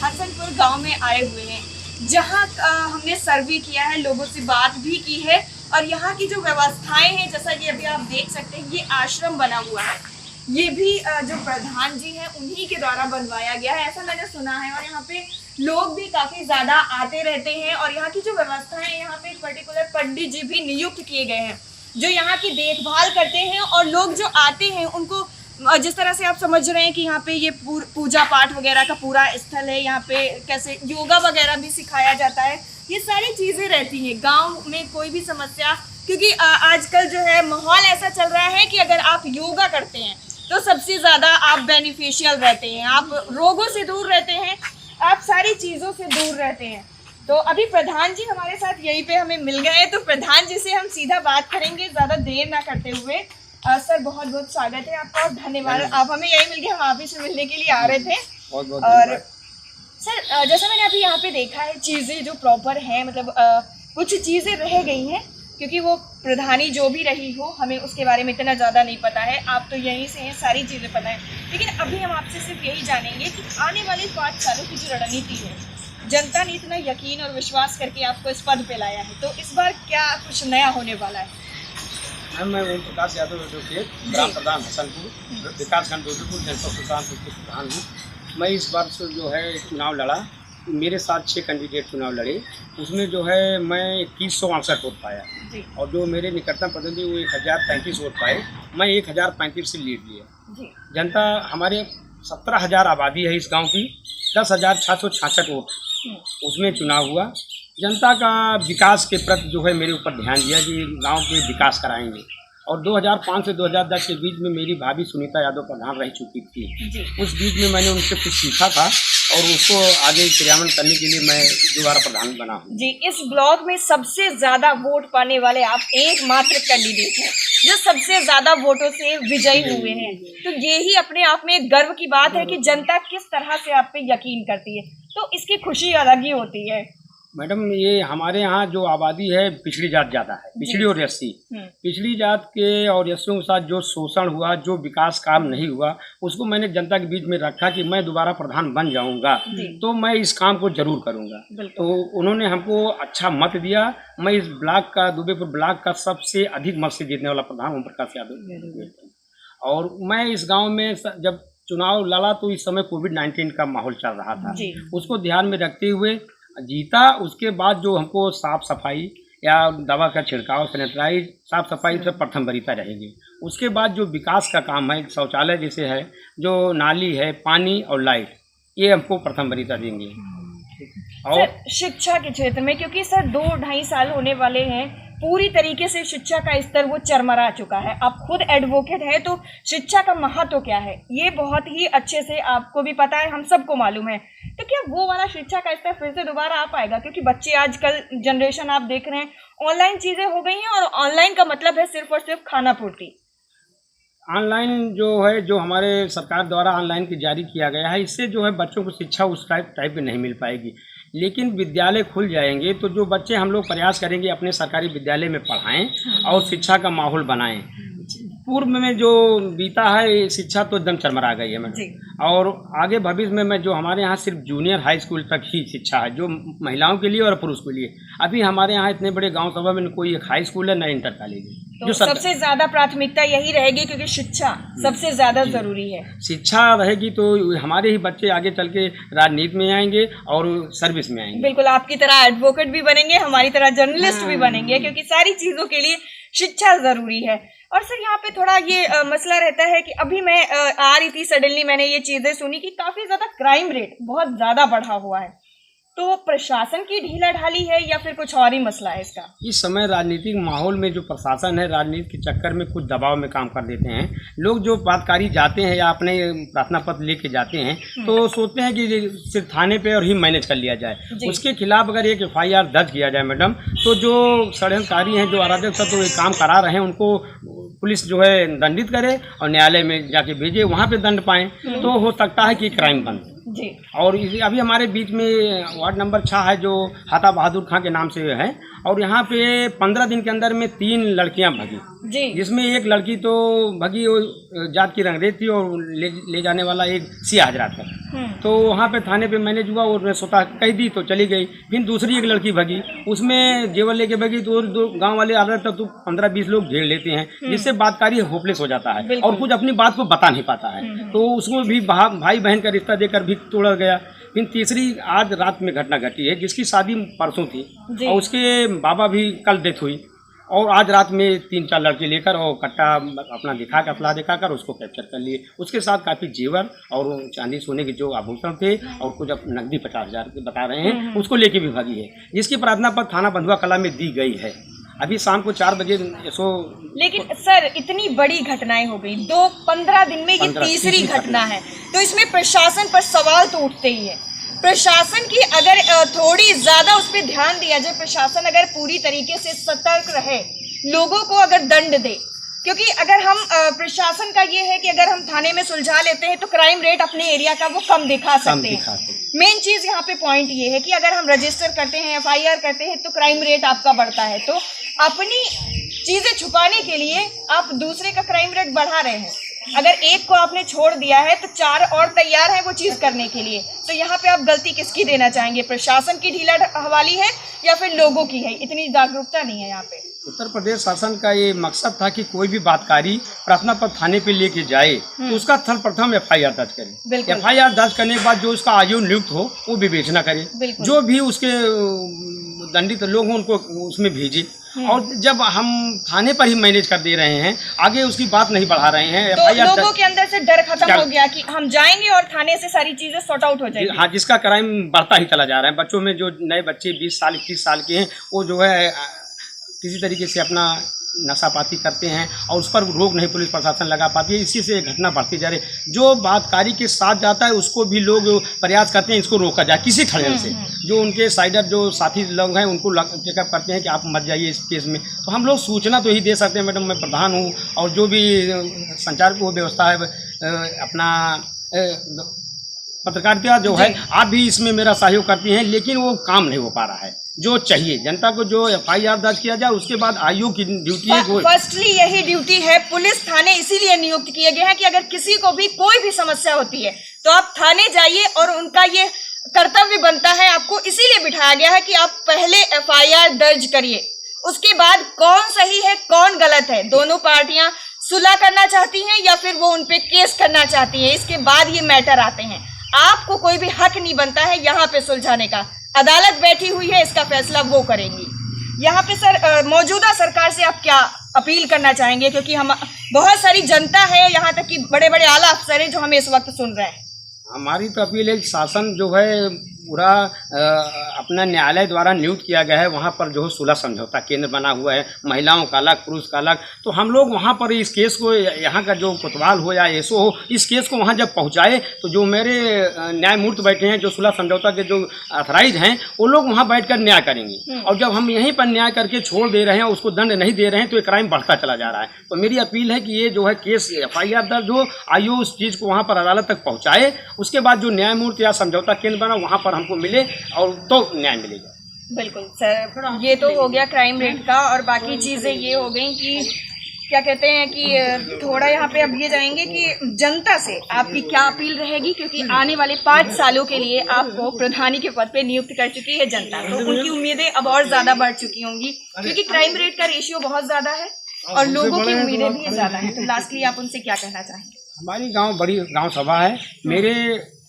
हसनपुर गांव में आए हुए हैं, जहां हमने सर्वे किया है, लोगों से बात भी की है और यहाँ की जो व्यवस्थाएं हैं, जैसा कि अभी आप देख सकते हैं, ये आश्रम बना हुआ है। ये भी जो प्रधान जी हैं उन्हीं के द्वारा बनवाया गया है, ऐसा मैंने सुना है। और यहाँ पे लोग भी काफी ज्यादा आते रहते हैं और यहाँ की जो व्यवस्था है, यहाँ पे एक पर्टिकुलर पंडित जी भी नियुक्त किए गए हैं जो यहाँ की देखभाल करते हैं। और लोग जो आते हैं उनको जिस तरह से आप समझ रहे हैं कि यहाँ पे ये पूजा पाठ वगैरह का पूरा स्थल है, यहाँ पे कैसे योगा वगैरह भी सिखाया जाता है, ये सारी चीजें रहती हैं। गांव में कोई भी समस्या, क्योंकि आजकल जो है माहौल ऐसा चल रहा है कि अगर आप योगा करते हैं तो सबसे ज्यादा आप बेनिफिशियल रहते हैं, आप रोगों से दूर रहते हैं, आप सारी चीजों से दूर रहते हैं। तो अभी प्रधान जी हमारे साथ यहीं पे हमें मिल गए, तो प्रधान जी से हम सीधा बात करेंगे ज्यादा देर ना करते हुए। सर बहुत बहुत स्वागत है आपका और धन्यवाद, आप हमें यही मिल गए, हम आप ही से मिलने के लिए आ रहे थे। और सर जैसा मैंने अभी यहाँ पे देखा है, चीज़ें जो प्रॉपर हैं, मतलब कुछ चीज़ें रह गई हैं क्योंकि वो प्रधानी जो भी रही हो, हमें उसके बारे में इतना ज़्यादा नहीं पता है, आप तो यहीं से हैं, सारी चीज़ें पता है। लेकिन अभी हम आपसे सिर्फ यही जानेंगे कि आने वाले 5 सालों की जो रणनीति है, जनता ने इतना यकीन और विश्वास करके आपको इस पद पे लाया है, तो इस बार क्या कुछ नया होने वाला है? मैम, मैं ओम प्रकाश यादव ग्राम प्रधान हसनपुर, विकासखंड डोडीपुर, जनपद सुल्तानपुर के प्रधान हूँ। मैं इस बार से जो है चुनाव लड़ा, मेरे साथ 6 कैंडिडेट चुनाव लड़े, उसमें जो है मैं 2168 वोट पाया और जो मेरे निकटतम प्रतिद्वंदी वो 1035 वोट पाए, मैं 1035 से लीड लिया। जनता हमारे 17,000 आबादी है इस गांव की, 10,666 वोट उसमें चुनाव हुआ। जनता का विकास के प्रति जो है मेरे ऊपर ध्यान दिया कि गांव के विकास कराएंगे। और 2005 से 2010 के बीच में मेरी भाभी सुनीता यादव प्रधान रह चुकी थी, उस बीच में मैंने उनसे कुछ सीखा था और उसको आगे क्रियान्वयन करने के लिए मैं दोबारा प्रधान बना हूँ। जी, इस ब्लॉक में सबसे ज्यादा वोट पाने वाले आप एकमात्र कैंडिडेट हैं जो सबसे ज्यादा वोटों से विजयी हुए हैं, तो ये ही अपने आप में गर्व की बात है कि जनता किस तरह से आप पे यकीन करती है, तो इसकी खुशी अलग ही होती है। मैडम, ये हमारे यहाँ जो आबादी है पिछड़ी जात ज़्यादा है, पिछड़ी और एससी। पिछड़ी जात के और एससियों के साथ जो शोषण हुआ, जो विकास काम नहीं हुआ, उसको मैंने जनता के बीच में रखा कि मैं दोबारा प्रधान बन जाऊंगा तो मैं इस काम को जरूर करूंगा। तो उन्होंने हमको अच्छा मत दिया। मैं इस ब्लॉक का, दुबेपुर ब्लॉक का सबसे अधिक मत से जीतने वाला प्रधान ओम प्रकाश यादव। और मैं इस गाँव में जब चुनाव लड़ा तो इस समय कोविड-19 का माहौल चल रहा था, उसको ध्यान में रखते हुए जीता। उसके बाद जो हमको साफ सफाई या दवा का छिड़काव, सैनिटाइज, साफ सफाई से प्रथम वरीयता रहेगी। उसके बाद जो विकास का काम है, शौचालय जैसे है, जो नाली है, पानी और लाइट, ये हमको प्रथम वरीयता देंगे। और शिक्षा के क्षेत्र में, क्योंकि सर 2-2.5 साल होने वाले हैं, पूरी तरीके से शिक्षा का स्तर वो चरमरा चुका है। आप खुद एडवोकेट है, तो शिक्षा का महत्व क्या है ये बहुत ही अच्छे से आपको भी पता है, हम सबको मालूम है। तो क्या वो वाला शिक्षा का स्तर फिर से दोबारा आ पाएगा? क्योंकि बच्चे आजकल जनरेशन आप देख रहे हैं, ऑनलाइन चीजें हो गई हैं और ऑनलाइन का मतलब है सिर्फ और सिर्फ खाना पूर्ति। ऑनलाइन जो है, जो हमारे सरकार द्वारा ऑनलाइन की जारी किया गया है, इससे जो है बच्चों को शिक्षा उस टाइप में नहीं मिल पाएगी। लेकिन विद्यालय खुल जाएंगे तो जो बच्चे, हम लोग प्रयास करेंगे अपने सरकारी विद्यालय में पढ़ाएं और शिक्षा का माहौल बनाएं। पूर्व में जो बीता है शिक्षा तो एकदम चरमरा गई है मैडम। और आगे भविष्य में मैं जो हमारे यहाँ सिर्फ जूनियर हाई स्कूल तक ही शिक्षा है, जो महिलाओं के लिए और पुरुष के लिए। अभी हमारे यहाँ इतने बड़े गांव सभा में कोई एक हाई स्कूल है, न इंटर कॉलेज है। तो सबसे ज्यादा प्राथमिकता यही रहेगी क्योंकि शिक्षा सबसे ज्यादा जरूरी है। शिक्षा रहेगी तो हमारे ही बच्चे आगे चल के राजनीति में आएंगे और सर्विस में आएंगे। बिल्कुल, आपकी तरह एडवोकेट भी बनेंगे, हमारी तरह जर्नलिस्ट भी बनेंगे, क्योंकि सारी चीजों के लिए शिक्षा जरूरी है। और सर यहाँ पे थोड़ा ये मसला रहता है कि अभी मैं आ रही थी, सडनली मैंने ये चीजें सुनी कि काफी ज्यादा क्राइम रेट बहुत ज्यादा बढ़ा हुआ है, तो प्रशासन की ढीला ढाली है या फिर कुछ और ही मसला है इसका? इस समय राजनीतिक माहौल में जो प्रशासन है, राजनीति के चक्कर में कुछ दबाव में काम कर देते हैं लोग। जो बातकारी जाते हैं या अपने प्रार्थना पत्र लेके जाते हैं तो सोचते हैं कि सिर्फ थाने पे और ही मैनेज कर लिया जाए। उसके खिलाफ अगर एक FIR दर्ज किया जाए मैडम, तो जो षड्यंत्रकारी हैं, जो अराजक तत्व काम करा रहे हैं, उनको पुलिस जो है दंडित करे और न्यायालय में जाके भेजे, वहाँ पे दंड पाएं, तो हो सकता है कि क्राइम बंद। जी। और अभी हमारे बीच में वार्ड नंबर 6 है जो हाता बहादुर खां के नाम से है, और यहाँ पे 15 दिन के अंदर में 3 लड़कियां भगी, जी। जिसमें एक लड़की तो भगी वो जात की रंगरेज थी और ले जाने वाला एक सिया हजरात है। तो वहाँ पे थाने पे मैनेज हुआ और स्वतः कह दी तो चली गई। फिर दूसरी एक लड़की भगी, उसमें जेवर लेके भगी, तो दो गांव वाले आ रहे तब तो 15-20 लोग घेर लेते हैं, जिससे बातकारी होपलेस हो जाता है और कुछ अपनी बात को बता नहीं पाता है। तो उसको भी भाई बहन का रिश्ता देकर भी तोड़ा गया। फिर तीसरी आज रात में घटना घटी है, जिसकी शादी परसों थी और उसके बाबा भी कल डेथ हुई, और आज रात में 3-4 लड़के लेकर और कट्टा अपना दिखा कर अफला दिखाकर उसको कैप्चर कर लिए। उसके साथ काफ़ी जेवर और चांदी सोने के जो आभूषण थे और कुछ नकदी 50,000 के बता रहे हैं, उसको लेके भी भागी है, जिसकी प्रार्थना पर थाना बंधुआ कला में दी गई है। अभी शाम को 4 बजे लेकिन सर इतनी बड़ी घटनाएं हो गई, 15 दिन में ये तीसरी घटना है, तो इसमें प्रशासन पर सवाल तो उठते ही है। प्रशासन की अगर थोड़ी ज्यादा उस पर ध्यान दिया जाए, प्रशासन अगर पूरी तरीके से सतर्क रहे, लोगों को अगर दंड दे, क्योंकि अगर हम प्रशासन का ये है कि अगर हम थाने में सुलझा लेते हैं तो क्राइम रेट अपने एरिया का वो कम दिखा सकते हैं। मेन चीज यहाँ पे पॉइंट ये है कि अगर हम रजिस्टर करते हैं, FIR करते हैं, तो क्राइम रेट आपका बढ़ता है। तो अपनी चीजें छुपाने के लिए आप दूसरे का क्राइम रेट बढ़ा रहे हैं। अगर एक को आपने छोड़ दिया है तो 4 और तैयार हैं वो चीज करने के लिए। तो यहाँ पे आप गलती किसकी देना चाहेंगे? प्रशासन की ढीला हवाली है या फिर लोगों की है? इतनी जागरूकता नहीं है यहाँ पे। उत्तर प्रदेश शासन का ये मकसद था कि कोई भी बातकारी प्रार्थना पर थाने पे लेके जाए तो उसका सर्वप्रथम FIR दर्ज करे। FIR दर्ज करने के बाद जो उसका आयु नियुक्त हो वो विवेचना करे, जो भी उसके दंडित लोग हों उनको उसमें भेजे। और जब हम थाने पर ही मैनेज कर दे रहे हैं, आगे उसकी बात नहीं बढ़ा रहे हैं, तो लोगों के अंदर से डर खत्म हो गया कि हम जाएंगे और थाने से सारी चीजें सॉर्ट आउट हो जाएगी। हाँ, जिसका क्राइम बढ़ता ही चला जा रहा है। बच्चों में जो नए बच्चे 20 साल 21 साल के हैं, वो जो है किसी तरीके से अपना नशापाती करते हैं और उस पर रोक नहीं पुलिस प्रशासन लगा पाती है। इसी से घटना बढ़ती जा रही है। जो बातकारी के साथ जाता है उसको भी लोग प्रयास करते हैं इसको रोका जाए किसी खड़े से। जो उनके साइडर जो साथी लोग हैं उनको चेकअप करते हैं कि आप मत जाइए इस केस में। तो हम लोग सूचना तो ही दे सकते हैं, मैडम मैं प्रधान हूँ और जो भी संचार को व्यवस्था है अपना पत्रकारिता जो है, आप भी इसमें मेरा सहयोग करती हैं, लेकिन वो काम नहीं हो पा रहा है। जो चाहिए जनता को जो FIR दर्ज किया जाए, उसके बाद आयोग की ड्यूटी है। फर्स्टली यही ड्यूटी है, पुलिस थाने इसीलिए नियुक्त किए गए हैं कि अगर किसी को भी कोई भी समस्या होती है तो आप थाने जाइए, और उनका ये कर्तव्य बनता है। आपको इसीलिए बिठाया गया है कि आप पहले FIR दर्ज करिए, उसके बाद कौन सही है कौन गलत है, दोनों पार्टियां सुलह करना चाहती हैं या फिर वो उनपे केस करना चाहती हैं, इसके बाद ये मैटर आते हैं। आपको कोई भी हक नहीं बनता है यहाँ पे सुलझाने का। अदालत बैठी हुई है, इसका फैसला वो करेंगी। यहाँ पे सर मौजूदा सरकार से आप क्या अपील करना चाहेंगे? क्योंकि हम बहुत सारी जनता है, यहाँ तक कि बड़े बड़े आला अफसर हैं जो हमें इस वक्त सुन रहे हैं। हमारी तो अपील है, शासन जो है पूरा अपना न्यायालय द्वारा नियुक्त किया गया है, वहाँ पर जो है सुलह समझौता केंद्र बना हुआ है, महिलाओं का अलग पुरुष का अलग। तो हम लोग वहाँ पर इस केस को, यहाँ का जो कोतवाल हो या एसओ हो, इस केस को वहाँ जब पहुँचाए तो जो मेरे न्यायमूर्ति बैठे हैं, जो सुलह समझौता के जो अथराइज हैं, वो लोग वहाँ बैठकर न्याय करेंगे। और जब हम यहीं पर न्याय करके छोड़ दे रहे हैं, उसको दंड नहीं दे रहे हैं, तो ये क्राइम बढ़ता चला जा रहा है। तो मेरी अपील है कि ये जो है केस FIR दर्ज हो, आयोग उस चीज़ को वहाँ पर अदालत तक पहुँचाए, उसके बाद जो न्यायमूर्ति या समझौता केंद्र बना वहाँ पर हमको मिले और तो न्याय मिलेगा। बिल्कुल सर, ये तो हो गया क्राइम रेट का, और बाकी चीज़ें ये हो गई कि क्या कहते हैं कि थोड़ा यहाँ पे अब ये जाएंगे कि जनता से आपकी क्या अपील रहेगी, क्योंकि आने वाले 5 सालों के लिए आपको प्रधानी के पद पे नियुक्त कर चुकी है जनता, तो उनकी उम्मीदें अब और ज़्यादा बढ़ चुकी होंगी, क्योंकि क्राइम रेट का रेशियो बहुत ज़्यादा है और लोगों की उम्मीदें भी ज़्यादा हैं। तो लास्टली आप उनसे क्या कहना चाहेंगे? हमारी गांव बड़ी गांव सभा है, मेरे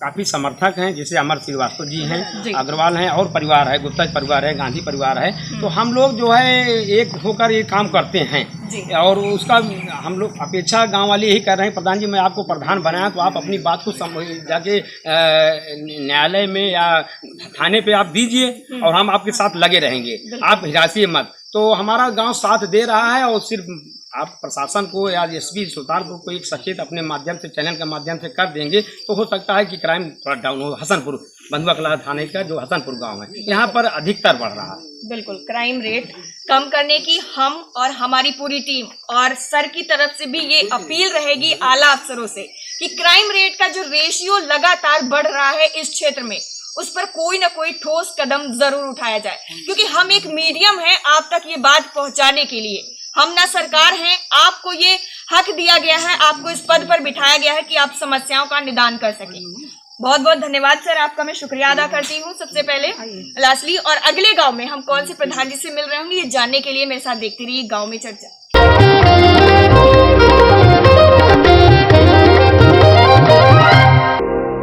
काफ़ी समर्थक हैं, जैसे अमर श्रीवास्तव जी हैं, अग्रवाल हैं, और परिवार है, गुप्ता परिवार है, गांधी परिवार है। तो हम लोग जो है एक होकर ये काम करते हैं, और उसका हम लोग अपेक्षा गांव वाले यही कर रहे हैं। प्रधान जी, मैं आपको प्रधान बनाया तो आप अपनी बात को जाके न्यायालय में या थाने पे आप दीजिए और हम आपके साथ लगे रहेंगे, आप हिरासिए मत। तो हमारा गाँव साथ दे रहा है, और सिर्फ आप प्रशासन को या SP सुल्तानपुर को एक सचेत अपने माध्यम से, चैनल के माध्यम से कर देंगे तो हो सकता है कि क्राइम थोड़ा डाउन हो। हसनपुर बंधुआ कला थाने का जो हसनपुर गांव है, यहाँ पर अधिकतर बढ़ रहा है। बिल्कुल, क्राइम रेट कम करने की हम और हमारी पूरी टीम और सर की तरफ से भी ये अपील रहेगी आला अफसरों से। कि क्राइम रेट का जो रेशियो लगातार बढ़ रहा है इस क्षेत्र में, उस पर कोई ना कोई ठोस कदम जरूर उठाया जाए, क्योंकि हम एक मीडियम है आप तक ये बात पहुंचाने के लिए। हम ना सरकार हैं, आपको ये हक दिया गया है, आपको इस पद पर बिठाया गया है कि आप समस्याओं का निदान कर सकें। बहुत बहुत धन्यवाद सर, आपका मैं शुक्रिया अदा करती हूँ सबसे पहले लास्टली। और अगले गांव में हम कौन से प्रधान जी से मिल रहे होंगे ये जानने के लिए मेरे साथ देखते रहिए गांव में चर्चा।